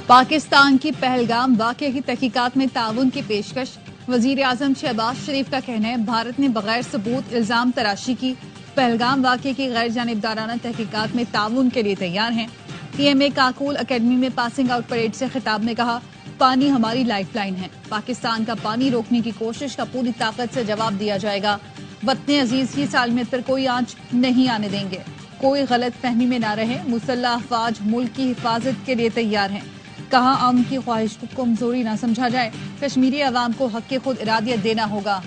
پاکستان کی پہلگام واقعے کی تحقیقات میں تعاون کی پیشکش۔ وزیر اعظم شہباز شریف کا کہنا ہے بھارت نے بغیر ثبوت الزام تراشی کی پہلگام واقعے کی غیر جانبدارانہ تحقیقات میں تعاون کے لیے تیار ہیں۔ پی ایم اے کاکول اکیڈمی میں پاسنگ آؤٹ پریڈ سے خطاب میں کہا پانی ہماری لائف لائن ہے، پاکستان کا پانی روکنے کی کوشش کا پوری طاقت سے جواب دیا جائے گا، وطن عزیز کی سالمیت پر کوئی آنچ نہیں آنے دیں گے، کوئی غلط فہمی میں نہ رہے، مسلح افواج ملک کی حفاظت کے لیے تیار ہیں، کہا عوام کی خواہش کو کمزوری نہ سمجھا جائے، کشمیری عوام کو حق خود ارادیت دینا ہوگا۔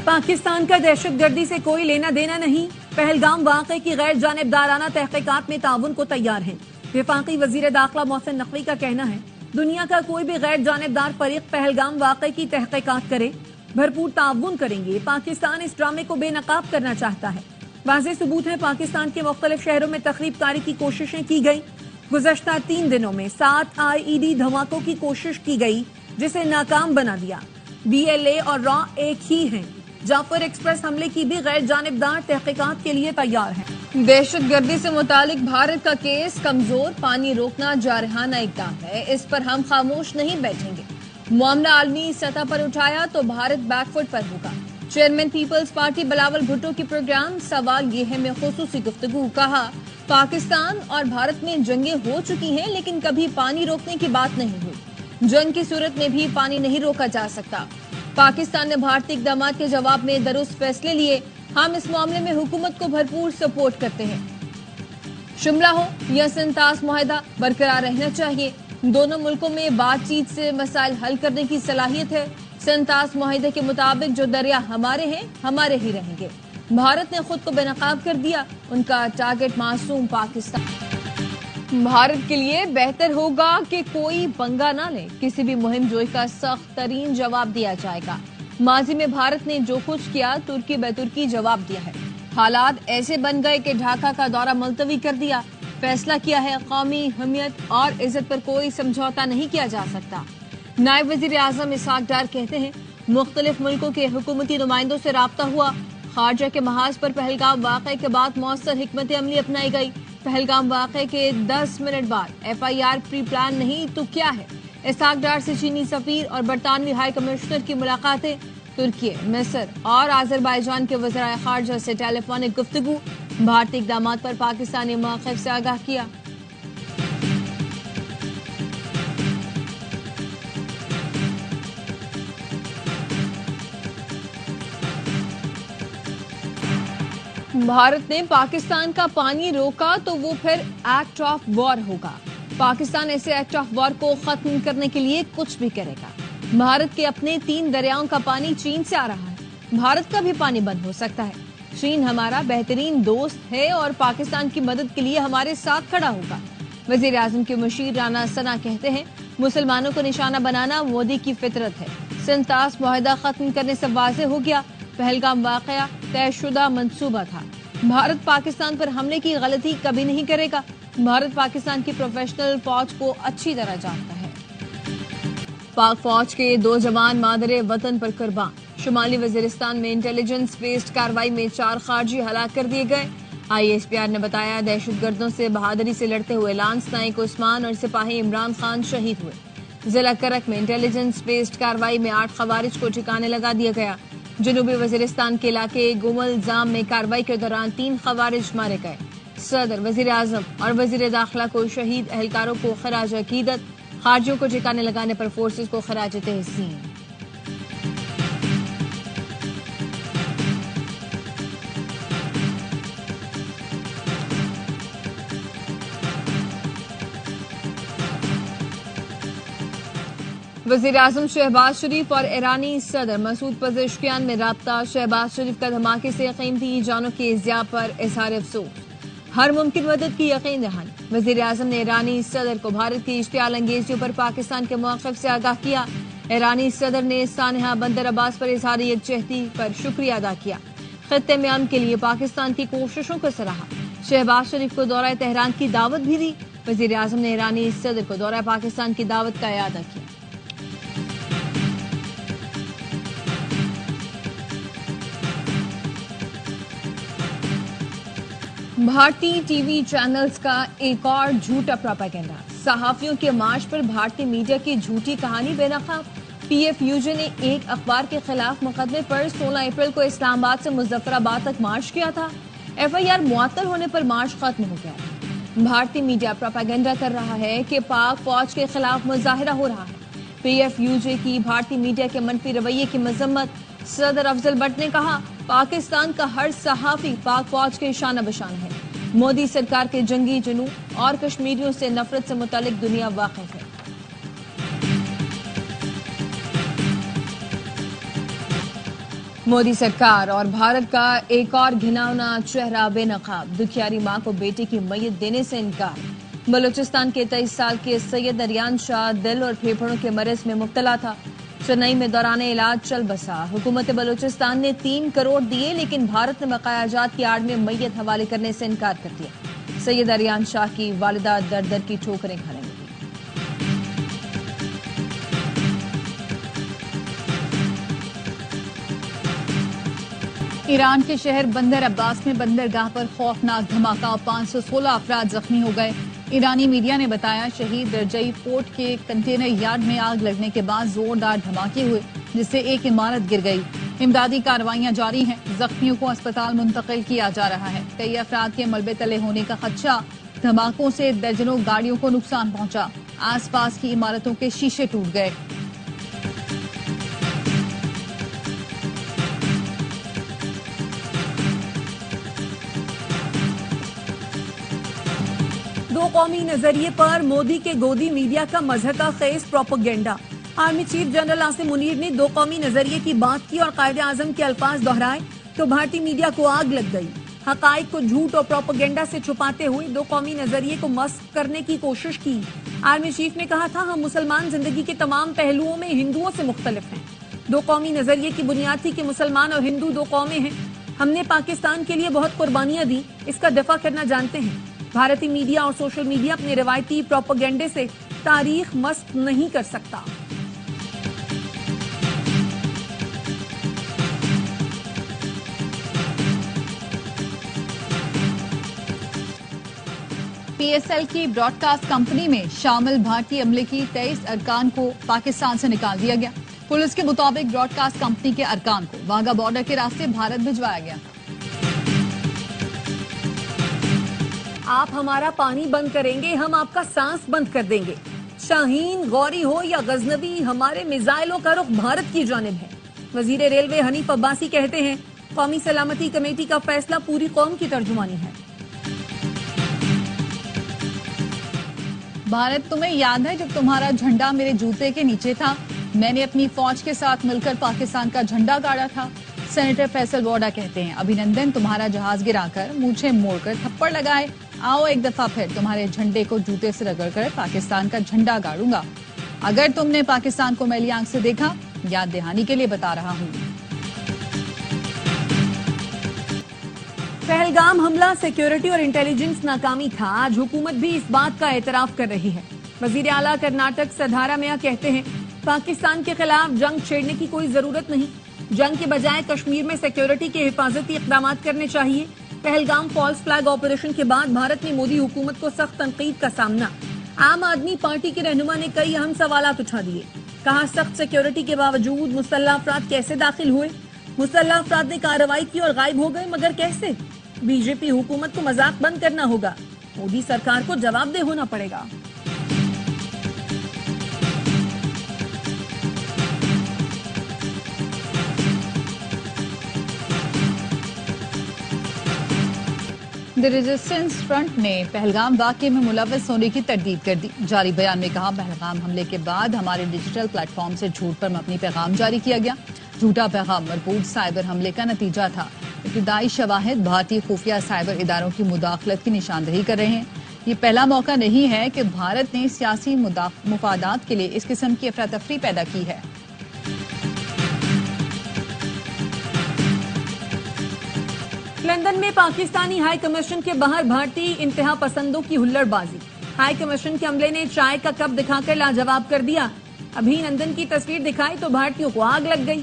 پاکستان کا دہشت گردی سے کوئی لینا دینا نہیں، پہلگام واقعے کی غیر جانبدارانہ تحقیقات میں تعاون کو تیار ہیں۔ وفاقی وزیر داخلہ محسن نقوی کا کہنا ہے دنیا کا کوئی بھی غیر جانبدار فریق پہلگام واقعے کی تحقیقات کرے بھرپور تعاون کریں گے۔ پاکستان اس ڈرامے کو بے نقاب کرنا چاہتا ہے۔ واضح ثبوت ہے پاکستان کے مختلف شہروں میں تخریب کاری کی کوششیں کی گئی۔ گزشتہ 3 دنوں میں 7 IED دھماکوں کی کوشش کی گئی جسے ناکام بنا دیا۔ BLA اور را ایک ہی ہیں۔ جعفر ایکسپریس حملے کی بھی غیر جانبدار تحقیقات کے لیے تیار ہیں۔ دہشت گردی سے متعلق بھارت کا کیس کمزور، پانی روکنا جارحانہ اقدام ہے، اس پر ہم خاموش نہیں بیٹھیں گے۔ معاملہ عالمی سطح پر اٹھایا تو بھارت بیک فٹ پر ہوگا۔ چیئرمین پیپلز پارٹی بلاول بھٹو کی پروگرام سوال یہ ہے میں خصوصی گفتگو، کہا پاکستان اور بھارت میں جنگیں ہو چکی ہیں لیکن کبھی پانی روکنے کی بات نہیں ہوئی، جنگ کی صورت میں بھی پانی نہیں روکا جا سکتا۔ پاکستان نے بھارتی اقدامات کے جواب میں درست فیصلے لیے، ہم اس معاملے میں حکومت کو بھرپور سپورٹ کرتے ہیں۔ شملہ ہو یا سنتاس معاہدہ برقرار رہنا چاہیے، دونوں ملکوں میں بات چیت سے مسائل حل کرنے کی صلاحیت ہے۔ سنتاس معاہدے کے مطابق جو دریا ہمارے ہیں ہمارے ہی رہیں گے۔ بھارت نے خود کو بے نقاب کر دیا، ان کا ٹارگٹ معصوم پاکستان۔ بھارت کے لیے بہتر ہوگا کہ کوئی پنگا نہ لے، کسی بھی مہم جوئی کا سخت ترین جواب دیا جائے گا۔ ماضی میں بھارت نے جو کچھ کیا ترکی بے ترکی جواب دیا ہے، حالات ایسے بن گئے کہ ڈھاکہ کا دورہ ملتوی کر دیا، فیصلہ کیا ہے قومی حمیت اور عزت پر کوئی سمجھوتا نہیں کیا جا سکتا۔ نائب وزیر اعظم اسحاق ڈار کہتے ہیں مختلف ملکوں کے حکومتی نمائندوں سے رابطہ ہوا، خارجہ کے محاذ پر پہلگام واقعے کے بعد مؤثر حکمت عملی اپنائی گئی۔ پہلگام واقعے کے 10 منٹ بعد FIR پری پلان نہیں تو کیا ہے؟ اسحاق ڈار سے چینی سفیر اور برطانوی ہائی کمشنر کی ملاقاتیں، ترکی، مصر اور آذربائیجان کے وزرائے خارجہ سے ٹیلی فونک گفتگو، بھارتی اقدامات پر پاکستانی موقف سے آگاہ کیا۔ بھارت نے پاکستان کا پانی روکا تو وہ پھر ایکٹ آف وار ہوگا۔ پاکستان ایسے ایکٹ آف وار کو ختم کرنے کے لیے کچھ بھی کرے گا۔ بھارت کے اپنے 3 دریاؤں کا پانی چین سے آ رہا ہے، بھارت کا بھی پانی بند ہو سکتا ہے۔ چین ہمارا بہترین دوست ہے اور پاکستان کی مدد کے لیے ہمارے ساتھ کھڑا ہوگا۔ وزیر اعظم کے مشیر رانا ثنا کہتے ہیں مسلمانوں کو نشانہ بنانا مودی کی فطرت ہے۔ سنتاس معاہدہ ختم کرنے سے واضح ہو گیا پہلگام واقعہ طے شدہ منصوبہ تھا۔ بھارت پاکستان پر حملے کی غلطی کبھی نہیں کرے گا۔ بھارت پاکستان کی پروفیشنل فوج کو اچھی طرح جانتا ہے۔ پاک فوج کے 2 جوان مادر وطن پر قربان۔ شمالی وزیرستان میں انٹیلیجنس بیسڈ کارروائی میں 4 خارجی ہلاک کر دیے گئے۔ ISPR نے بتایا دہشت گردوں سے بہادری سے لڑتے ہوئے لانس نائک عثمان اور سپاہی عمران خان شہید ہوئے۔ ضلع کرک میں انٹیلیجنس بیسڈ کارروائی میں 8 خوارج کو ٹھکانے لگا دیا گیا۔ جنوبی وزیرستان کے علاقے گومل زام میں کارروائی کے دوران 3 خوارج مارے گئے۔ صدر، وزیر اعظم اور وزیر داخلہ کو شہید اہلکاروں کو خراج عقیدت، خارجیوں کو ٹھکانے لگانے پر فورسز کو خراج تحسین۔ وزیر اعظم شہباز شریف اور ایرانی صدر مسعود پزشکیان میں رابطہ، شہباز شریف کا دھماکے سے قیمتی جانوں کی اضاع پر اظہار افسوس، ہر ممکن مدد کی یقین دہانی۔ وزیر اعظم نے ایرانی صدر کو بھارت کی اشتعال انگیزیوں پر پاکستان کے موقف سے آگاہ کیا۔ ایرانی صدر نے سانحہ بندر عباس پر اظہار یکجہتی پر شکریہ ادا کیا۔ خطے میں امن کے لیے پاکستان کی کوششوں کو سراہا۔ شہباز شریف کو دورہ تہران کی دعوت بھی دی۔ وزیر اعظم نے ایرانی صدر کو دورہ پاکستان کی دعوت کا اعادہ کیا۔ بھارتی ٹی وی چینلز کا ایک اور جھوٹا پروپیگنڈا. صحافیوں کے مارچ پر بھارتی میڈیا کی جھوٹی کہانی بے نقاب. پی ایف یو جے نے ایک اخبار کے خلاف مقدمے پر 16 اپریل کو اسلام آباد سے مظفر آباد تک مارچ کیا تھا. ایف آئی آر معطل ہونے پر مارچ ختم ہو گیا. بھارتی میڈیا پروپیگنڈا کر رہا ہے کہ پاک فوج کے خلاف مظاہرہ ہو رہا ہے. پی ایف یو جے کی بھارتی میڈیا کے منفی رویے کی مذمت. صدر افضل بٹ نے کہا پاکستان کا ہر صحافی پاک فوج کے شانہ بشانہ ہے. مودی سرکار کے جنگی جنوب اور کشمیریوں سے نفرت سے متعلق دنیا واقف ہے. مودی سرکار اور بھارت کا ایک اور گھناؤنا چہرہ بے نقاب. دکھیاری ماں کو بیٹے کی میت دینے سے انکار. بلوچستان کے 23 سال کے سید اریان شاہ دل اور پھیپھڑوں کے مرض میں مبتلا تھا. چنئی میں دوران علاج چل بسا. حکومت بلوچستان نے 3 کروڑ دیے لیکن بھارت نے بقایا جات کی آڑ میں میت حوالے کرنے سے انکار کر دیا. سید اریان شاہ کی والدہ در در کی ٹھوکریں کھانے لگی. ایران کے شہر بندر عباس میں بندرگاہ پر خوفناک دھماکہ. 516 افراد زخمی ہو گئے. ایرانی میڈیا نے بتایا شہید درجئی پورٹ کے کنٹینر یارڈ میں آگ لگنے کے بعد زوردار دھماکے ہوئے جس سے ایک عمارت گر گئی. امدادی کارروائیاں جاری ہیں. زخمیوں کو اسپتال منتقل کیا جا رہا ہے. کئی افراد کے ملبے تلے ہونے کا خدشہ. دھماکوں سے درجنوں گاڑیوں کو نقصان پہنچا. آس پاس کی عمارتوں کے شیشے ٹوٹ گئے. دو قومی نظریے پر مودی کے گودی میڈیا کا مضحکہ خیز propaganda. Army chief general Asim Munir نے دو قومی نظریے کی بات کی اور قائد اعظم کے الفاظ دہرائے تو بھارتی میڈیا کو آگ لگ گئی. حقائق کو جھوٹ اور پروپیگنڈا سے چھپاتے ہوئے دو قومی نظریے کو مسخ کرنے کی کوشش کی. آرمی چیف نے کہا تھا ہم مسلمان زندگی کے تمام پہلوؤں میں ہندوؤں سے مختلف ہیں. دو قومی نظریے کی بنیاد تھی کہ مسلمان اور ہندو دو قومیں ہیں. ہم نے پاکستان کے لیے بہت قربانیاں دی. اس کا دفاع کرنا جانتے ہیں. بھارتی میڈیا اور سوشل میڈیا اپنے روایتی پروپیگنڈے سے تاریخ مسخ نہیں کر سکتا. پی ایس ایل کی براڈ کاسٹ کمپنی میں شامل بھارتی عملے کی 23 ارکان کو پاکستان سے نکال دیا گیا. پولیس کے مطابق براڈ کاسٹ کمپنی کے ارکان کو واگا بارڈر کے راستے بھارت بھجوایا گیا. آپ ہمارا پانی بند کریں گے ہم آپ کا سانس بند کر دیں گے. شاہین، غوری ہو یا غزنوی ہمارے میزائلوں کا رخ بھارت کی جانب ہے. وزیر ریلوے حنیف عباسی کہتے ہیں قومی سلامتی کمیٹی کا فیصلہ پوری قوم کی ترجمانی ہے. بھارت تمہیں یاد ہے جب تمہارا جھنڈا میرے جوتے کے نیچے تھا میں نے اپنی فوج کے ساتھ مل کر پاکستان کا جھنڈا گاڑا تھا. سینیٹر فیصل ووڈا کہتے ہیں ابھینندن تمہارا جہاز گرا کر مونچھیں موڑ کر تھپڑ لگائے. آؤ ایک دفعہ پھر تمہارے جھنڈے کو جوتے سے رگڑ کر پاکستان کا جھنڈا گاڑوں گا. اگر تم نے پاکستان کو میلی آنکھ سے دیکھا یاد دہانی کے لیے بتا رہا ہوں. پہلگام حملہ سیکیورٹی اور انٹیلیجنس ناکامی تھا. آج حکومت بھی اس بات کا اعتراف کر رہی ہے. وزیر اعلیٰ کرناٹک سدھارامیا کہتے ہیں پاکستان کے خلاف جنگ چھیڑنے کی کوئی ضرورت نہیں. جنگ کے بجائے کشمیر میں سیکیورٹی کے حفاظتی اقدامات کرنے چاہیے. پہلگام فالس فلیگ آپریشن کے بعد بھارت میں مودی حکومت کو سخت تنقید کا سامنا. عام آدمی پارٹی کے رہنما نے کئی اہم سوالات اٹھا دیے. کہا سخت سیکیورٹی کے باوجود مسلح افراد کیسے داخل ہوئے. مسلح افراد نے کارروائی کی اور غائب ہو گئے مگر کیسے. بی جے پی حکومت کو مذاق بند کرنا ہوگا. مودی سرکار کو جواب دہ ہونا پڑے گا. دی ریزسٹنس فرنٹ نے پہلگام واقعے میں ملوث ہونے کی تردید کر دی. جاری بیان میں کہا پہلگام حملے کے بعد ہمارے ڈیجیٹل پلیٹ فارم سے جھوٹ پر مبنی پیغام جاری کیا گیا. جھوٹا پیغام مربوط سائبر حملے کا نتیجہ تھا. ابتدائی شواہد بھارتی خفیہ سائبر اداروں کی مداخلت کی نشاندہی کر رہے ہیں. یہ پہلا موقع نہیں ہے کہ بھارت نے سیاسی مفادات کے لیے اس قسم کی افراتفری پیدا کی ہے. لندن میں پاکستانی ہائی کمیشن کے باہر بھارتی انتہا پسندوں کی ہلڑ بازی. ہائی کمیشن کے عملے نے چائے کا کپ دکھا کر لاجواب کر دیا. ابھینندن کی تصویر دکھائی تو بھارتیوں کو آگ لگ گئی.